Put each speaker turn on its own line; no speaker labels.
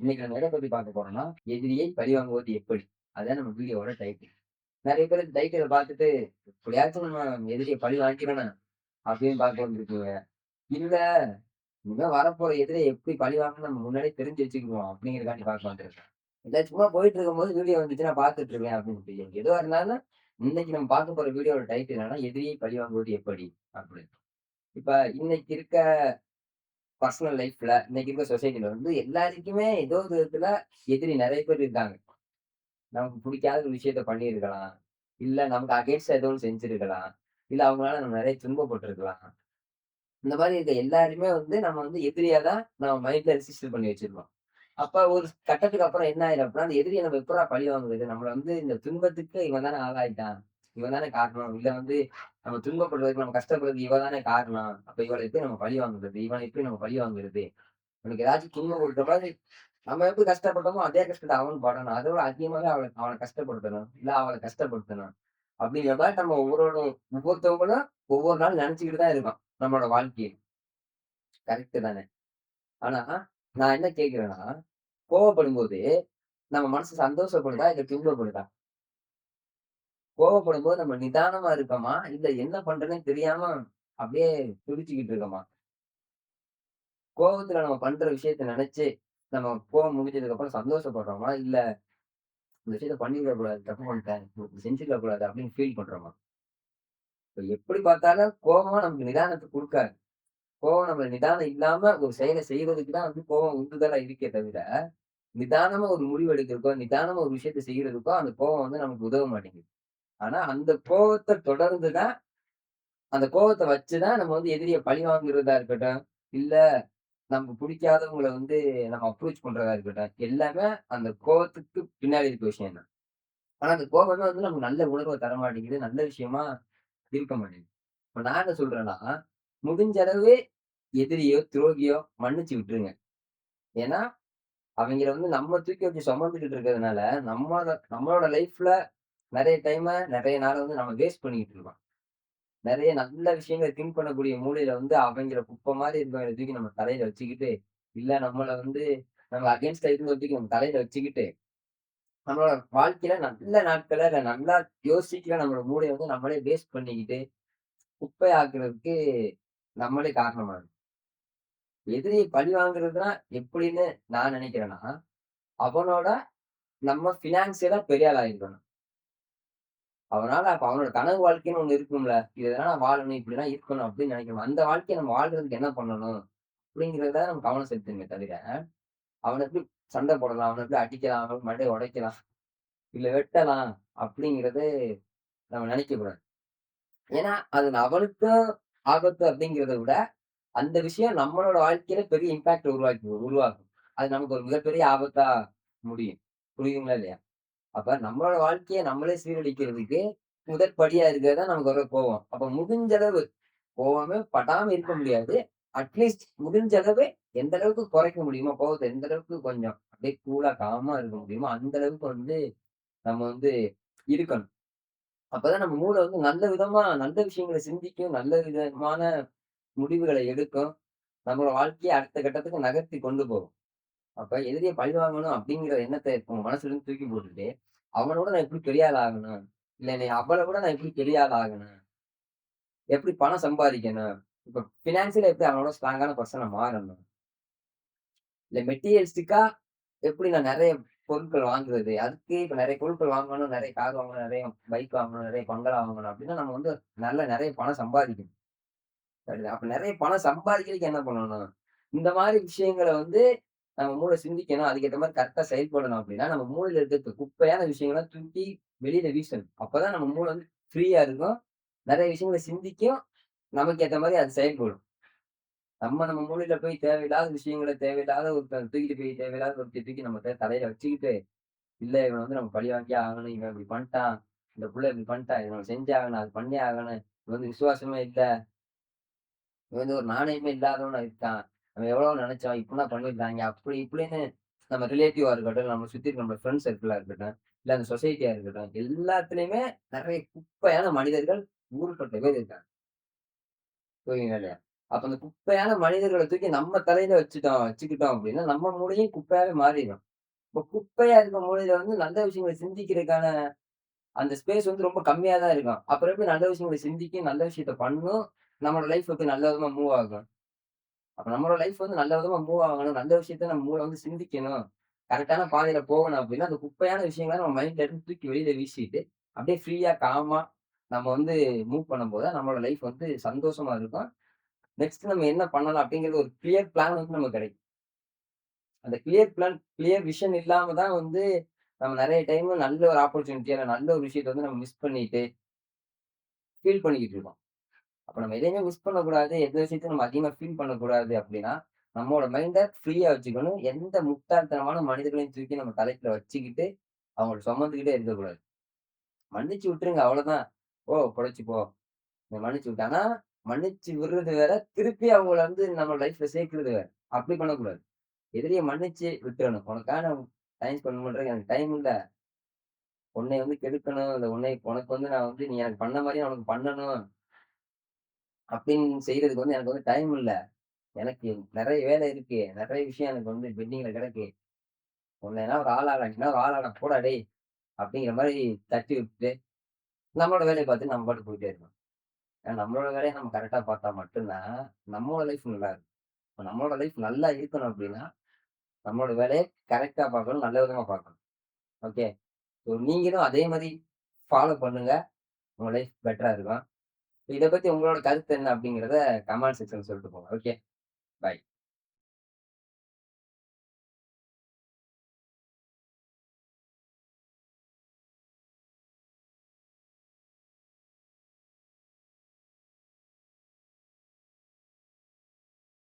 இன்னைக்கு நம்ம எத பத்தி பார்க்க போறோம்னா, எதிரியை பழிவாங்குவது எப்படி? அதான் நம்ம வீடியோவோட டைட்டில். நெறைய பேர் இந்த டைட்டில பார்த்துட்டு, எப்படியாச்சும் நம்ம எதிரிய பழி வாங்கிடணும் அப்படின்னு பார்க்க வந்திருக்கீங்க. இல்ல, இனிமே வரப்போற எதிரிய எப்படி பழி வாங்கணும்னு நம்ம முன்னாடியே தெரிஞ்சு வச்சுக்குவோம் அப்படிங்கிறதுக்காண்டி பார்க்க வந்திருக்கேன். இல்ல சும்மா போயிட்டு இருக்கும்போது வீடியோ வந்துச்சு நான் பார்த்துட்டு இருக்கேன் அப்படின்ட்டு. எதுவா இருந்தாலும் இன்னைக்கு நம்ம பார்க்க போற வீடியோவோட டைட்டில் என்னன்னா, எதிரியை பழிவாங்குவது எப்படி? அப்படின்னு. இப்ப இன்னைக்கு இருக்க பர்சனல் லைஃப்ல, இன்னைக்கு இருக்க சொசைட்டில வந்து எல்லாருக்குமே ஏதோ ஒரு விதத்துல எதிரி நெறைய பேர் இருக்காங்க. நமக்கு புடிக்காத ஒரு விஷயத்த பண்ணியிருக்கலாம். இல்ல நமக்கு அகைன்ஸ்டா ஏதோ ஒண்ணு செஞ்சிருக்கலாம். இல்ல அவங்களால நம்ம நெறைய துன்பப்பட்டுருக்கலாம். இந்த மாரி இருக்க எல்லாருமே வந்து நம்ம வந்து எதிரியா தான் நம்ம மைண்ட்ல ரிஜிஸ்டர் பண்ணி வச்சிருக்கோம். அப்ப ஒரு கட்டத்துக்கு அப்புறம் என்ன ஆயிரும் அப்படின்னா, அந்த எதிரிய நம்ம எப்புட்றா பழி வாங்குறது? நம்மள வந்து இந்த துன்பத்துக்கு இவன் தானே ஆளாயிட்டான். இவன் தானே காரணம். இல்ல வந்து நம்ம துன்பப்படுறதுக்கு, நம்ம கஷ்டப்படுறதுக்கு இவ தானே காரணம். அப்ப இவள எப்படி நம்ம பழி வாங்குறது? இவன எப்படி நம்ம பழி வாங்குறது? அவனுக்கு ஏதாச்சும் துன்பம் குடுத்த மாரி, நம்ம எப்படி கஷ்டப்பட்டோமோ அதே கஷ்டத்த அவனும் படணும். அதோட அதிகமாவே அவன கஷ்டப்படுத்தணும். இல்ல அவள கஷ்டப்படுத்தணும். அப்படிங்கிற மாரி நம்ம ஒவ்வொருத்தவங்களும் ஒவ்வொரு நாள் நெனச்சுக்கிட்டு தான் இருக்கோம். நம்மளோட வாழ்க்கையில. கரெக்ட்டு தானே. ஆனா, நான் என்ன கேட்கிறேன்னா, கோவப்படும்போது நம்ம மனசு சந்தோஷப்படுதா? இல்ல துன்பப்படுதா? கோவப்படும்போது நம்ம நிதானமா இருக்கோமா? இல்ல என்ன பண்றதுன்னே தெரியாம அப்படியே துடிச்சுக்கிட்டு இருக்கோமா? கோவத்துல நம்ம பண்ற விஷயத்த நெனச்சு, நம்ம கோவம் முடிஞ்சதுக்கு அப்புறம் சந்தோஷப்படுறோமா? இல்ல இந்த விஷயத்த பண்ணியிருக்க கூடாது. தப்பு பண்ணிட்டேன். இப்படி செஞ்சிருக்க கூடாது அப்படின்னு ஃபீல் பண்றோமா? இப்ப எப்படி பார்த்தாலும் கோவம் நமக்கு நிதானத்த குடுக்காது. கோவம் நம்ம நிதானம் இல்லாம ஒரு செயல செய்றதுக்கு தான் வந்து கோவம் உந்துதலா இருக்கே தவிர, நிதானமா ஒரு முடிவு எடுக்கிறதுக்கோ, நிதானமா ஒரு விஷயத்த செய்யறதுக்கோ அந்த கோவம் வந்து நமக்கு உதவ மாட்டேங்குது. ஆனா அந்த கோவத்த தொடர்ந்து தான் அந்த கோவத்த வச்சு தான் நம்ம வந்து எதிரிய பழி வாங்குறதா இருக்கட்டும், இல்ல நமக்கு புடிக்காதவங்கள வந்து நம்ம அப்ரோச் பண்றதா இருக்கட்டும், எல்லாமே அந்த கோவத்துக்கு பின்னாடி இருக்க விஷயம் தான். ஆனா அந்த கோபமே வந்து நமக்கு நல்ல உணர்வ தர மாட்டேங்குது. நல்ல விஷயமா இருக்க மாட்டேங்குது. இப்ப நான் என்ன சொல்றேன்னா, முடிஞ்ச அளவு எதிரியோ, துரோகியோ மன்னிச்சு விட்டுருங்க. ஏன்னா, அவைங்கள வந்து நம்ம தூக்கி வச்சு சுமந்துகிட்டு இருக்கிறதுனால, நம்மளோட லைஃப்ல நெறைய நெறைய நாள வந்து நம்ம வேஸ்ட் பண்ணிக்கிட்டு இருக்கோம். நெறைய நல்ல விஷயங்கள திங்க் பண்ணக்கூடிய மூளையில வந்து அவைங்கள குப்ப மாரி இருக்கிறவங்கள தூக்கி நம்ம தலையில வச்சுக்கிட்டு, இல்ல நம்மள வந்து நம்ம அகைன்ஸ்ட்டா இருந்தவங்கள தூக்கி நம்ம தலையில வச்சுக்கிட்டு, நம்மளோட வாழ்க்கையில நல்ல நாட்கள இல்ல நல்லா யோசிக்கிற நம்மளோட மூளைய வந்து நம்மளே வேஸ்ட் பண்ணிக்கிட்டு, குப்பை ஆக்குறதுக்கு நம்மளே காரணமாகுறோம். எதிரிய பழி வாங்குறதுனா எப்படின்னு நான் நினைக்கிறேன்னா, அவனோட நம்ம ஃபினான்சியலா பெரிய ஆள் ஆயிஇருக்கணும். அவனால அப்ப அவனோட கனவு வாழ்க்கைன்னு ஒண்ணு இருக்கும்ல. இதெல்லாம் நான் வாழணும், இப்படிலாம் இருக்கணும் அப்படின்னு நினைக்கணும். அந்த வாழ்க்கைய நம்ம வாழ்றதுக்கு என்ன பண்ணணும்? அப்படிங்கிறத நம்ம கவனம் செலுத்தணுமே தவிர, அவன எப்படி சண்டை போடலாம், அவன எப்படி அடிக்கலாம், அவன் மண்டைய உடைக்கலாம், இல்ல வெட்டலாம் அப்படிங்கிறது நம்ம நினைக்கக்கூடாது. ஏன்னா, அது அவனுக்கும் ஆபத்து அப்படிங்கிறத விட, அந்த விஷயம் நம்மளோட வாழ்க்கையில பெரிய இம்பாக்ட் உருவாக்கும். அது நமக்கு ஒரு மிகப்பெரிய ஆபத்தா முடியும். புரியுதுங்களா இல்லையா? அப்ப நம்மளோட வாழ்க்கைய நம்மளே சீரழிக்கிறதுக்கு முதல் படியா இருக்கிறது தான் நமக்கு வர கோவம். அப்ப முடிஞ்ச அளவு கோவமே படாம இருக்க முடியாது. அட்லீஸ்ட் முடிஞ்ச அளவு எந்த அளவுக்கு குறைக்க முடியுமோ கோவத்த எந்த அளவுக்கு கொஞ்சம் அப்படியே கூலா காமா இருக்க முடியுமோ, அந்த அளவுக்கு வந்து நம்ம வந்து இருக்கணும். அப்பதான் நம்ம மூளை வந்து நல்ல விதமா நல்ல விஷயங்கள சிந்திக்கும், நல்ல விதமான முடிவுகளை எடுக்கும். நம்மளோட வாழ்க்கைய அடுத்த கட்டத்துக்கு நகர்த்தி கொண்டு போகும். அப்ப எதிரிய பழிவாங்கணும் அப்படிங்கிற எண்ணத்த உங்க மனசுல இருந்து தூக்கி போட்டுட்டு, அவனோட நான் எப்படி பெரிய ஆள் ஆகணும்? இல்ல என்னைய அவள விட நான் எப்படி பெரிய ஆள் ஆகணும்? எப்படி பணம் சம்பாதிக்கணும்? இப்ப பினான்சியலா எப்படி அவனோட ஸ்ட்ராங்கான பெர்சனா மாறணும்? இல்ல மெட்டீரியலிஸ்டிக்கா எப்படி நான் நெறைய பொருட்கள் வாங்குறது? அதுக்கு இப்ப நெறைய பொருட்கள் வாங்கணும், நெறைய கார் வாங்கணும், நெறைய பைக் வாங்கணும், நெறைய பங்களா வாங்கணும் அப்படின்னா நம்ம வந்து நெறைய பணம் சம்பாதிக்கணும். சரிதான். அப்ப நெறைய பணம் சம்பாதிக்கிறதுக்கு என்ன பண்ணணும்? இந்த மாரி விஷயங்கள வந்து நம்ம மூளை சிந்திக்கணும். அதுக்கேத்த மாரி கரெக்ட்டா செயல்படணும் அப்படின்னா, நம்ம மூளையில இருக்க குப்பையான விஷயங்கள்லாம் தூக்கி வெளியில வீசணும். அப்பதான் நம்ம மூளை வந்து ஃப்ரீயா இருக்கும். நெறைய விஷயங்கள சிந்திக்கும். நமக்கு ஏத்த மாரி அது செயல்படும். நம்ம மூளையில போய் தேவையில்லாத விஷயங்கள தேவையில்லாத ஒருத்தன தூக்கிட்டு போய் தேவையில்லாத ஒருத்திய தூக்கி நம்ம தலையில வச்சுக்கிட்டு, இல்ல இவன வந்து நம்ம பழி வாங்கியே ஆகணும். இவன் இப்படி பண்ணிட்டான். இந்த புள்ள இப்படி பண்ணிட்டான். இத நம்ம செஞ்சே ஆகணும். அது பண்ணியே ஆகணும். இவன் வந்து விசுவாசமே இல்ல. இவன் வந்து ஒரு நாணயமே இல்லாதவனா இருக்கான். நம்ம எவ்வளவோ நெனச்சோம். இப்படிலாம் பண்ணியிருக்காய்ங்க. அப்படி இப்படின்னு நம்ம ரிலேட்டிவா இருக்கட்டும், நம்ம சுத்தி இருக்க நம்ம ஃப்ரெண்ட் சர்க்கிளா இருக்கட்டும், இல்ல அந்த சொசைட்டியா இருக்கட்டும், எல்லாத்துலயுமே நெறைய குப்பையான மனிதர்கள் ஊருப்பட்ட பேர் இருக்காங்க. புரியுதுங்களா இல்லையா? அப்ப அந்த குப்பையான மனிதர்கள தூக்கி நம்ம தலையில வச்சுக்கிட்டோம் அப்டின்னா, நம்ம மூளையும் குப்பையாவே மாறிரும். இப்ப குப்பையா இருக்க மூளையில வந்து நல்ல விஷயங்கள சிந்திக்கிறதுக்கான அந்த ஸ்பேஸ் வந்து ரொம்ப கம்மியா தான் இருக்கும். அப்புறம் எப்படி நல்ல விஷயங்கள சிந்திக்கும், நல்ல விஷயத்த பண்ணும், நம்மளோட லைஃப் எப்படி நல்ல விதமா மூவ் ஆகும். அப்ப நம்மளோட லைஃப் வந்து நல்ல விதமா மூவ் ஆகணும், நல்ல விஷயத்த நம்ம மூளை வந்து சிந்திக்கணும், கரெக்ட்டான பாதையில போகணும் அப்டின்னா, அந்த குப்பையான விஷயங்கள நம்ம மைண்ட்ல இருந்து தூக்கி வெளியில வீசிட்டு, அப்படியே ஃப்ரீயா, காமா நம்ம வந்து மூவ் பண்ணும்போது தான் நம்மளோட லைஃப் வந்து சந்தோஷமா இருக்கும். நெக்ஸ்ட் நம்ம என்ன பண்ணலாம் அப்படிங்கிறது ஒரு கிளியர் பிளான் வந்து நமக்கு கிடைக்கும். அந்த கிளியர் பிளான், கிளியர் விஷன் இல்லாம தான் வந்து நம்ம நெறைய டைம் நல்ல ஒரு ஆப்பர்ச்சுனிட்டியா, நல்ல ஒரு விஷயத்த வந்து நம்ம மிஸ் பண்ணிட்டு, ஃபீல் பண்ணிக்கிட்டு இருக்கோம். அப்ப நம்ம எதையுமே மிஸ் பண்ணக்கூடாது. எந்த விஷயத்தையும் நம்ம அதிகமா ஃபீல் பண்ணக்கூடாது அப்படின்னா, நம்மோட மைண்ட ஃப்ரீயா வச்சுக்கணும். எந்த முட்டாள்தனமான மனிதர்களையும் தூக்கி நம்ம தலைக்குள்ள வச்சுக்கிட்டு, அவங்கள சுமந்துக்கிட்டே இருக்கக்கூடாது. மன்னிச்சு விட்டுருங்க அவ்வளோதான். போ பொழைச்சு போ. நீ மன்னிச்சு விட்ட. ஆனா, மன்னிச்சு விடுறது வேற, திருப்பி அவங்கள வந்து நம்ம லைஃப்ல சேர்க்கிறது வேற. அப்படி பண்ணக்கூடாது. எதிரிய மன்னிச்சு விட்டுறணும். உனக்காக நான் டைம் ஸ்பெண்ட் பண்றதுக்கு எனக்கு டைம் இல்ல. உன்னைய வந்து கெடுக்கணும். இல்ல உனக்கு வந்து நான் வந்து நீ எனக்கு பண்ண மாரியே உனக்கு பண்ணணும். அப்படின்னு செய்றதுக்கு வந்து எனக்கு வந்து டைம் இல்ல. எனக்கு நெறைய வேலை இருக்கு. நெறைய விஷயம் எனக்கு வந்து பெண்டிங்ல கிடக்கு. உன்னையெல்லாம் ஒரு ஆளாடா, நீலாம் ஒரு ஆளாடா போடா டேய்! அப்படிங்கிற மாரி தட்டி விட்டுட்டு, நம்மளோட வேலைய பார்த்துட்டு நம்ம பாட்டுக்கு போயிட்டே இருக்கணும். ஏன்னா நம்மளோட வேலைய நம்ம கரெக்ட்டா பார்த்தா மட்டும் தான், நம்மளோட லைஃப் நல்லா இருக்கும். இப்ப நம்மளோட லைஃப் நல்லா இருக்கணும் அப்படின்னா, நம்மளோட வேலைய கரெக்ட்டா பார்க்கணும், நல்ல விதமா பார்க்கணும். ஓகே. ஸோ நீங்களும் அதே மாரி ஃபாலோ பண்ணுங்க. உங்க லைஃப் பெட்டரா இருக்கும். இத பத்தி உங்களோட கருத்து என்ன அப்படிங்கிறத கமெண்ட் செக்ஷன்ல சொல்லிட்டு போங்க. ஓகே. பாய்.